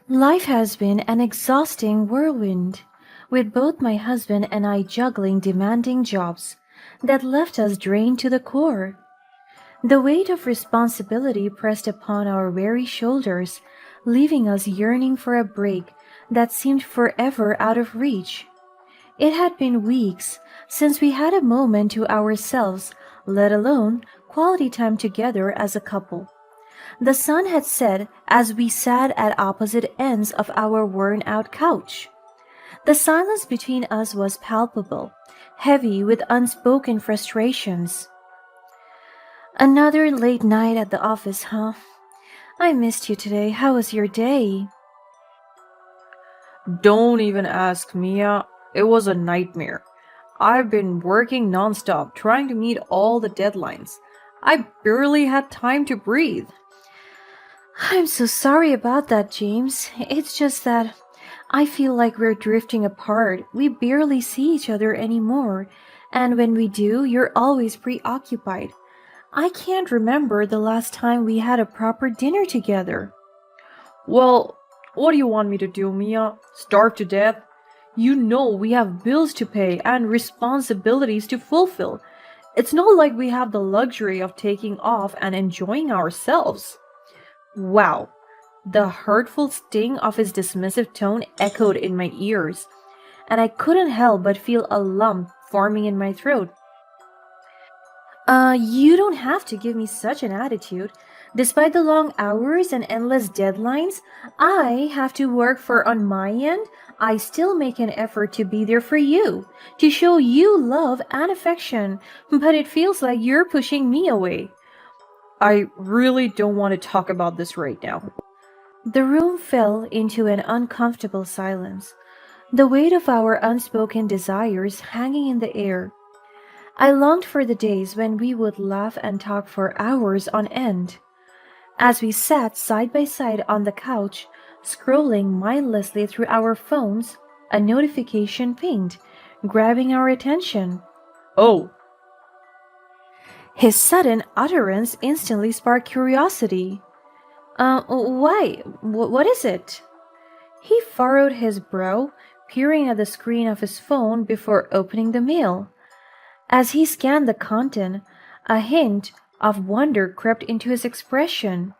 Life has been an exhausting whirlwind, with both my husband and I juggling demanding jobs that left us drained to the core. The weight of responsibility pressed upon our weary shoulders, leaving us yearning for a break that seemed forever out of reach. It had been weeks since we had a moment to ourselves, let alone quality time together as a couple. The sun had set as we sat at opposite ends of our worn out couch. The silence between us was palpable, heavy with unspoken frustrations. Another late night at the office, huh? I missed you today. How was your day? Don't even ask, Mia. It was a nightmare. I've been working nonstop, trying to meet all the deadlines. I barely had time to breathe. I'm so sorry about that, James. It's just that I feel like we're drifting apart. We barely see each other anymore. And when we do, you're always preoccupied. I can't remember the last time we had a proper dinner together. Well, what do you want me to do, Mia? Starve to death? You know we have bills to pay and responsibilities to fulfill. It's not like we have the luxury of taking off and enjoying ourselves. Wow. The hurtful sting of his dismissive tone echoed in my ears, and I couldn't help but feel a lump forming in my throat. You don't have to give me such an attitude. Despite the long hours and endless deadlines I have to work for on my end, I still make an effort to be there for you, to show you love and affection, but it feels like you're pushing me away. I really don't want to talk about this right now. The room fell into an uncomfortable silence, the weight of our unspoken desires hanging in the air. I longed for the days when we would laugh and talk for hours on end. As we sat side by side on the couch, scrolling mindlessly through our phones, a notification pinged, grabbing our attention. Oh, His sudden utterance instantly sparked curiosity. Why? What is it? He furrowed his brow, peering at the screen of his phone before opening the mail. As he scanned the content, a hint of wonder crept into his expression.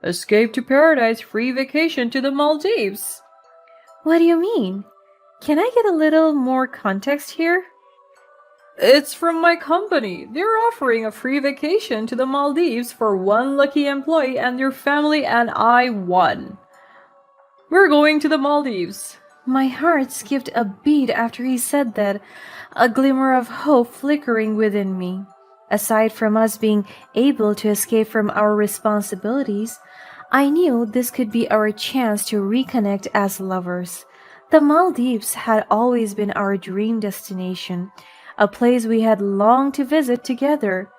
escape to paradise, free vacation to the Maldives. What do you mean? Can I get a little more context here? It's from my company. They're offering a free vacation to the Maldives for one lucky employee and their family, and I won. We're going to the Maldives. My heart skipped a beat after he said that, a glimmer of hope flickering within me. Aside from us being able to escape from our responsibilities, I knew this could be our chance to reconnect as lovers. The Maldives had always been our dream destination, a place we had longed to visit together.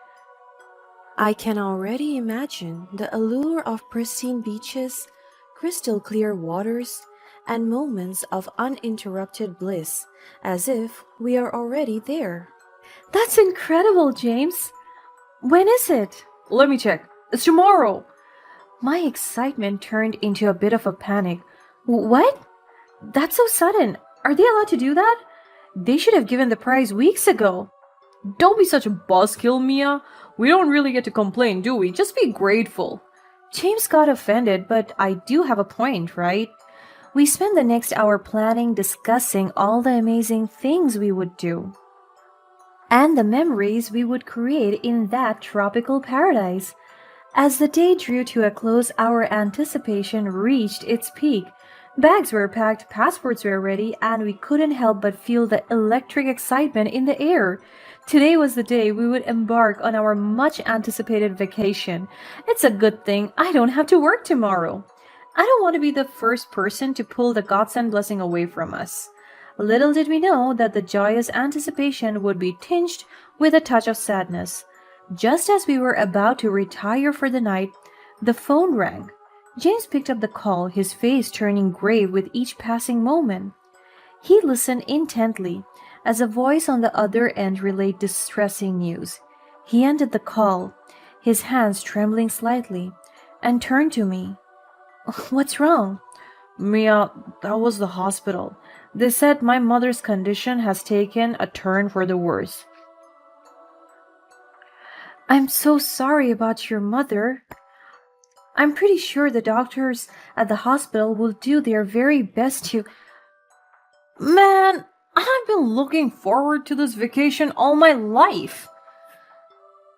I can already imagine the allure of pristine beaches, crystal clear waters, and moments of uninterrupted bliss, as if we are already there. That's incredible, James. When is it? Let me check. It's tomorrow. My excitement turned into a bit of a panic. What? That's so sudden. Are they allowed to do that? They should have given the prize weeks ago. Don't be such a buzzkill, Mia. We don't really get to complain, do we? Just be grateful. James got offended, but I do have a point, right? We spent the next hour planning, discussing all the amazing things we would do and the memories we would create in that tropical paradise. As the day drew to a close, our anticipation reached its peak. Bags were packed, passports were ready, and we couldn't help but feel the electric excitement in the air. Today was the day we would embark on our much anticipated vacation. It's a good thing I don't have to work tomorrow. I don't want to be the first person to pull the godsend blessing away from us. Little did we know that the joyous anticipation would be tinged with a touch of sadness. Just as we were about to retire for the night, the phone rang. James picked up the call, his face turning grave with each passing moment. He listened intently as a voice on the other end relayed distressing news. He ended the call, his hands trembling slightly, and turned to me. What's wrong? Mia, that was the hospital. They said my mother's condition has taken a turn for the worse. I'm so sorry about your mother. I'm pretty sure the doctors at the hospital will do their very best to. Man, I've been looking forward to this vacation all my life.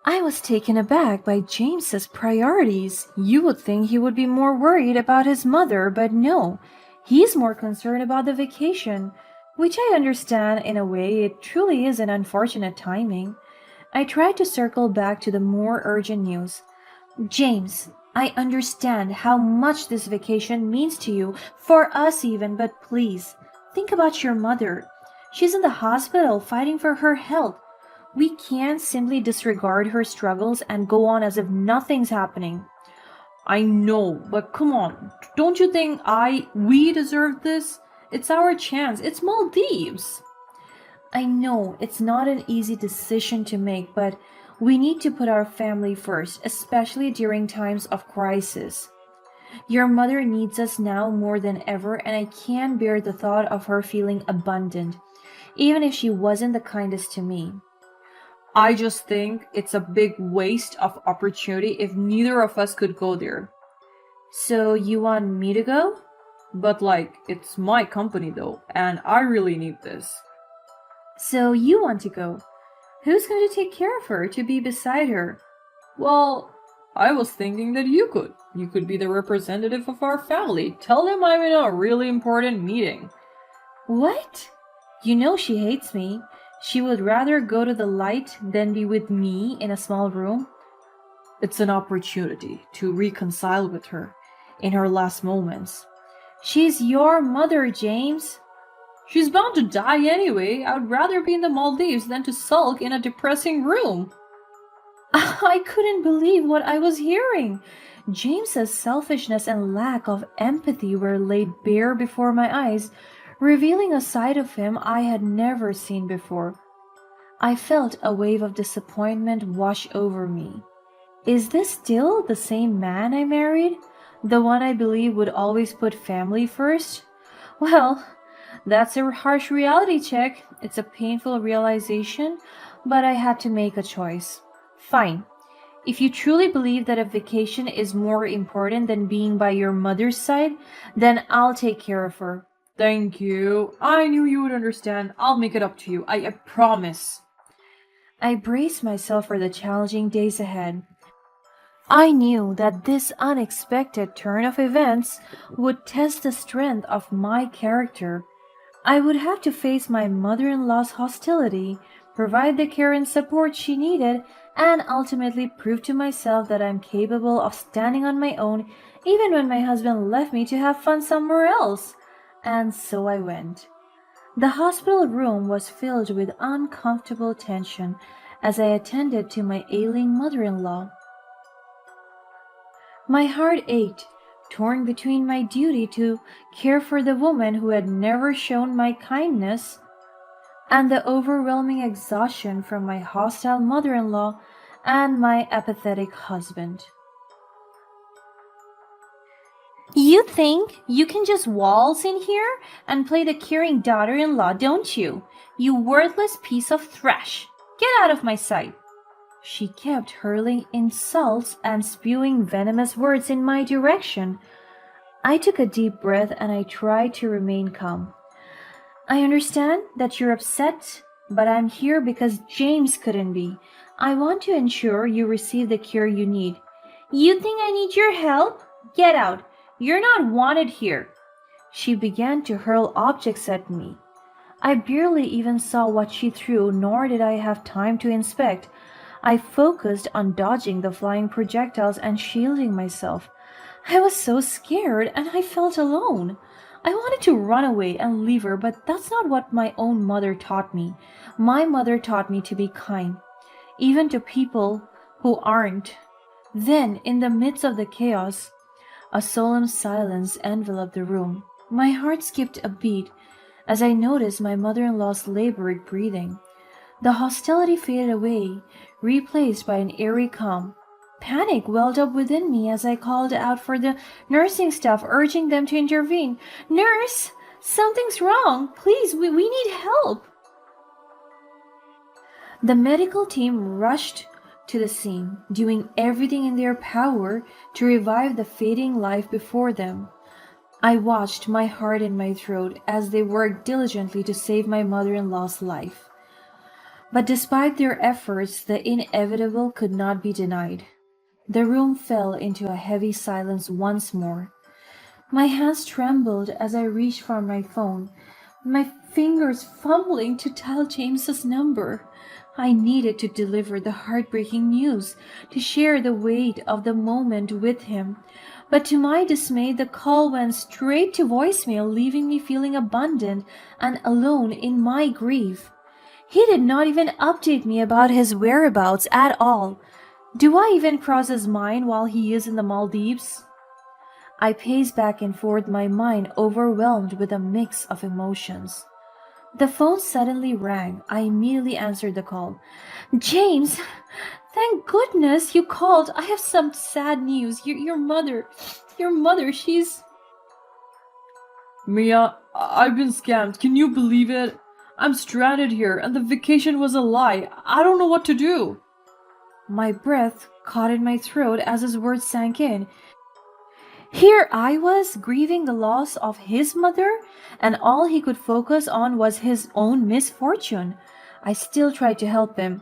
I was taken aback by James's priorities. You would think he would be more worried about his mother, but no. He's more concerned about the vacation, which I understand in a way. It truly is an unfortunate timing. I tried to circle back to the more urgent news. James, I understand how much this vacation means to you, for us even, but please, think about your mother. She's in the hospital fighting for her health. We can't simply disregard her struggles and go on as if nothing's happening. I know, but come on. Don't you think we deserve this? It's our chance. It's Maldives. I know it's not an easy decision to make, but we need to put our family first, especially during times of crisis. Your mother needs us now more than ever, and I can't bear the thought of her feeling abandoned, even if she wasn't the kindest to me. I just think it's a big waste of opportunity if neither of us could go there. So you want me to go? But like, it's my company though, and I really need this. So you want to go? Who's going to take care of her, to be beside her? Well, I was thinking that you could. You could be the representative of our family. Tell them I'm in a really important meeting. What? You know she hates me. She would rather go to the light than be with me in a small room. It's an opportunity to reconcile with her in her last moments. She's your mother, James. She's bound to die anyway. I would rather be in the Maldives than to sulk in a depressing room. I couldn't believe what I was hearing. James's selfishness and lack of empathy were laid bare before my eyes, revealing a side of him I had never seen before. I felt a wave of disappointment wash over me. Is this still the same man I married? The one I believe would always put family first? Well, that's a harsh reality check. It's a painful realization, but I had to make a choice. Fine. If you truly believe that a vacation is more important than being by your mother's side, then I'll take care of her. Thank you. I knew you would understand. I'll make it up to you. I promise. I braced myself for the challenging days ahead. I knew that this unexpected turn of events would test the strength of my character. I would have to face my mother-in-law's hostility, provide the care and support she needed, and ultimately prove to myself that I'm capable of standing on my own even when my husband left me to have fun somewhere else. And so I went. The hospital room was filled with uncomfortable tension as I attended to my ailing mother-in-law. My heart ached, torn between my duty to care for the woman who had never shown my kindness and the overwhelming exhaustion from my hostile mother-in-law and my apathetic husband. You think you can just waltz in here and play the caring daughter-in-law, don't you? You worthless piece of trash! Get out of my sight! She kept hurling insults and spewing venomous words in my direction. I took a deep breath and I tried to remain calm. I understand that you're upset, but I'm here because James couldn't be. I want to ensure you receive the care you need. You think I need your help? Get out. You're not wanted here. She began to hurl objects at me. I barely even saw what she threw, nor did I have time to inspect. I focused on dodging the flying projectiles and shielding myself. I was so scared and I felt alone. I wanted to run away and leave her, but that's not what my own mother taught me. My mother taught me to be kind, even to people who aren't. Then, in the midst of the chaos, a solemn silence enveloped the room. My heart skipped a beat as I noticed my mother-in-law's labored breathing. The hostility faded away, replaced by an eerie calm. Panic welled up within me as I called out for the nursing staff, urging them to intervene. Nurse, something's wrong. Please, we need help. The medical team rushed to the scene, doing everything in their power to revive the fading life before them. I watched, my heart in my throat, as they worked diligently to save my mother in law's life. But despite their efforts, the inevitable could not be denied. The room fell into a heavy silence once more. My hands trembled as I reached for my phone, my fingers fumbling to dial James's number. I needed to deliver the heartbreaking news, to share the weight of the moment with him. But to my dismay, the call went straight to voicemail, leaving me feeling abandoned and alone in my grief. He did not even update me about his whereabouts at all. Do I even cross his mind while he is in the Maldives? I paced back and forth, my mind overwhelmed with a mix of emotions. The phone suddenly rang. I immediately answered the call. James, thank goodness you called. I have some sad news. Your mother, she's... Mia, I've been scammed. Can you believe it? I'm stranded here, and the vacation was a lie. I don't know what to do. My breath caught in my throat as his words sank in. Here I was, grieving the loss of his mother, and all he could focus on was his own misfortune. I still tried to help him.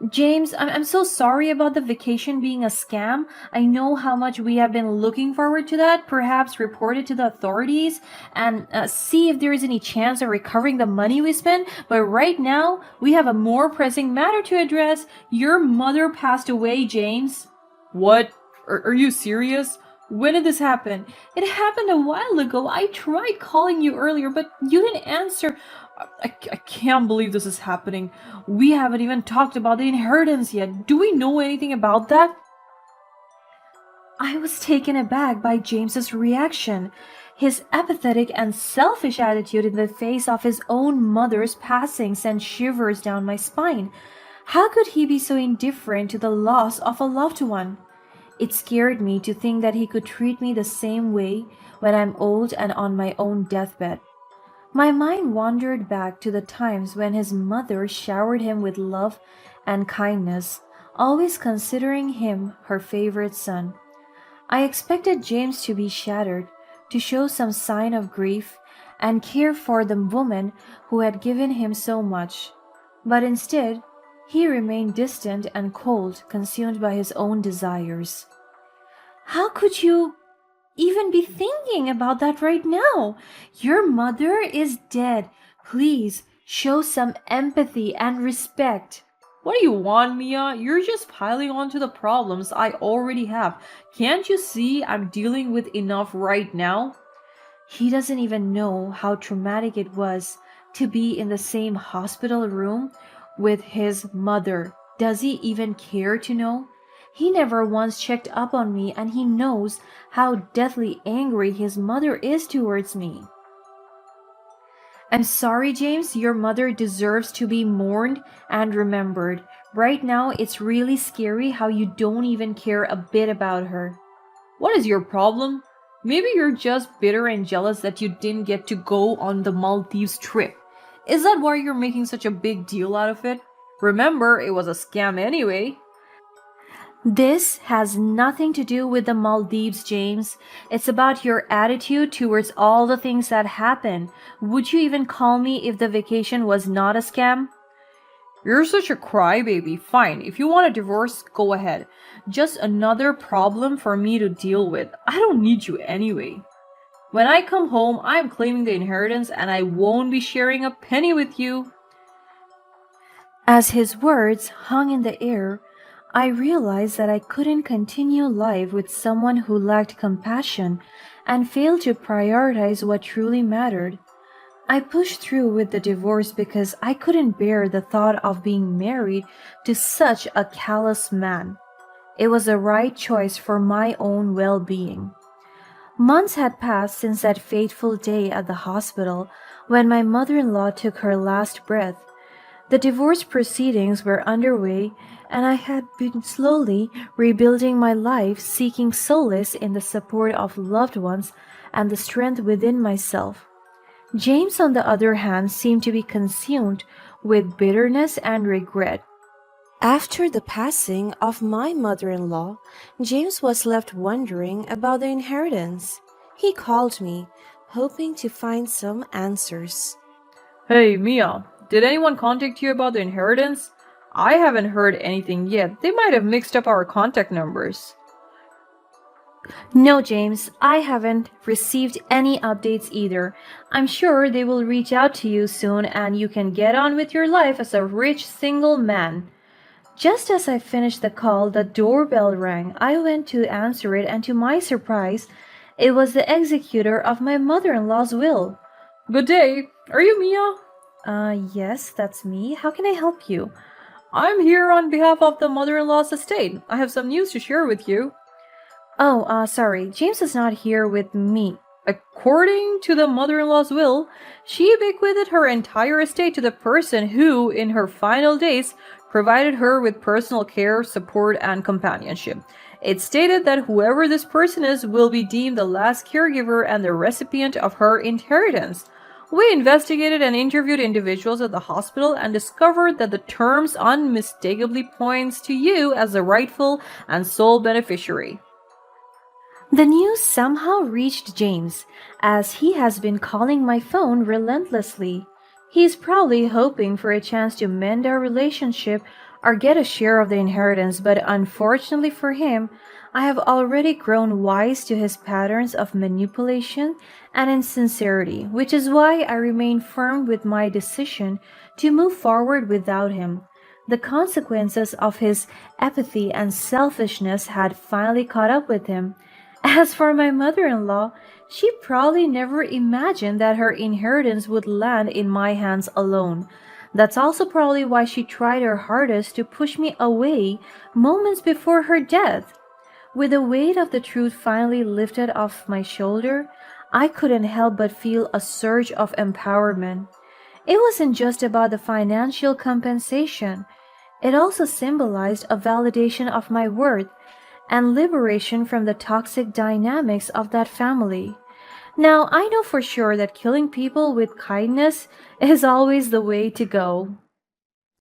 James, I'm so sorry about the vacation being a scam. I know how much we have been looking forward to that. Perhaps report it to the authorities and see if there is any chance of recovering the money we spent. But right now, we have a more pressing matter to address. Your mother passed away, James. What? Are you serious? When did this happen? It happened a while ago. I tried calling you earlier, but you didn't answer. I can't believe this is happening. We haven't even talked about the inheritance yet. Do we know anything about that? I was taken aback by James's reaction. His apathetic and selfish attitude in the face of his own mother's passing sent shivers down my spine. How could he be so indifferent to the loss of a loved one? It scared me to think that he could treat me the same way when I'm old and on my own deathbed. My mind wandered back to the times when his mother showered him with love and kindness, always considering him her favorite son. I expected James to be shattered, to show some sign of grief and care for the woman who had given him so much. But instead, he remained distant and cold, consumed by his own desires. How could you even be thinking about that right now? Your mother is dead. Please show some empathy and respect. What do you want, Mia? You're just piling on to the problems I already have. Can't you see I'm dealing with enough right now? He doesn't even know how traumatic it was to be in the same hospital room with his mother. Does he even care to know? He never once checked up on me, and he knows how deathly angry his mother is towards me. I'm sorry, James. Your mother deserves to be mourned and remembered. Right now, it's really scary how you don't even care a bit about her. What is your problem? Maybe you're just bitter and jealous that you didn't get to go on the Maldives trip. Is that why you're making such a big deal out of it? Remember, it was a scam anyway. This has nothing to do with the Maldives, James. It's about your attitude towards all the things that happened. Would you even call me if the vacation was not a scam? You're such a crybaby. Fine, if you want a divorce, go ahead. Just another problem for me to deal with. I don't need you anyway. When I come home, I'm claiming the inheritance and I won't be sharing a penny with you. As his words hung in the air, I realized that I couldn't continue life with someone who lacked compassion and failed to prioritize what truly mattered. I pushed through with the divorce because I couldn't bear the thought of being married to such a callous man. It was the right choice for my own well-being. Months had passed since that fateful day at the hospital when my mother-in-law took her last breath. The divorce proceedings were underway, and I had been slowly rebuilding my life, seeking solace in the support of loved ones and the strength within myself. James, on the other hand, seemed to be consumed with bitterness and regret. After the passing of my mother in law, James was left wondering about the inheritance. He called me, hoping to find some answers. Hey, Mia, did anyone contact you about the inheritance? I haven't heard anything yet. They might have mixed up our contact numbers. No, James, I haven't received any updates either. I'm sure they will reach out to you soon and you can get on with your life as a rich single man. Just as I finished the call, the doorbell rang. I went to answer it, and to my surprise, it was the executor of my mother in law's will. Good day. Are you Mia? Yes, that's me. How can I help you? I'm here on behalf of the mother-in-law's estate. I have some news to share with you. Oh, sorry. James is not here with me. According to the mother-in-law's will, she bequeathed her entire estate to the person who, in her final days, provided her with personal care, support, and companionship. It stated that whoever this person is will be deemed the last caregiver and the recipient of her inheritance. We investigated and interviewed individuals at the hospital and discovered that the terms unmistakably points to you as the rightful and sole beneficiary. The news somehow reached James, as he has been calling my phone relentlessly. He's probably hoping for a chance to mend our relationship or get a share of the inheritance, but unfortunately for him, I have already grown wise to his patterns of manipulation and insincerity, which is why I remain firm with my decision to move forward without him. The consequences of his apathy and selfishness had finally caught up with him. As for my mother in law, she probably never imagined that her inheritance would land in my hands alone. That's also probably why she tried her hardest to push me away moments before her death. With the weight of the truth finally lifted off my shoulder, I couldn't help but feel a surge of empowerment. It wasn't just about the financial compensation, it also symbolized a validation of my worth and liberation from the toxic dynamics of that family. Now, I know for sure that killing people with kindness is always the way to go.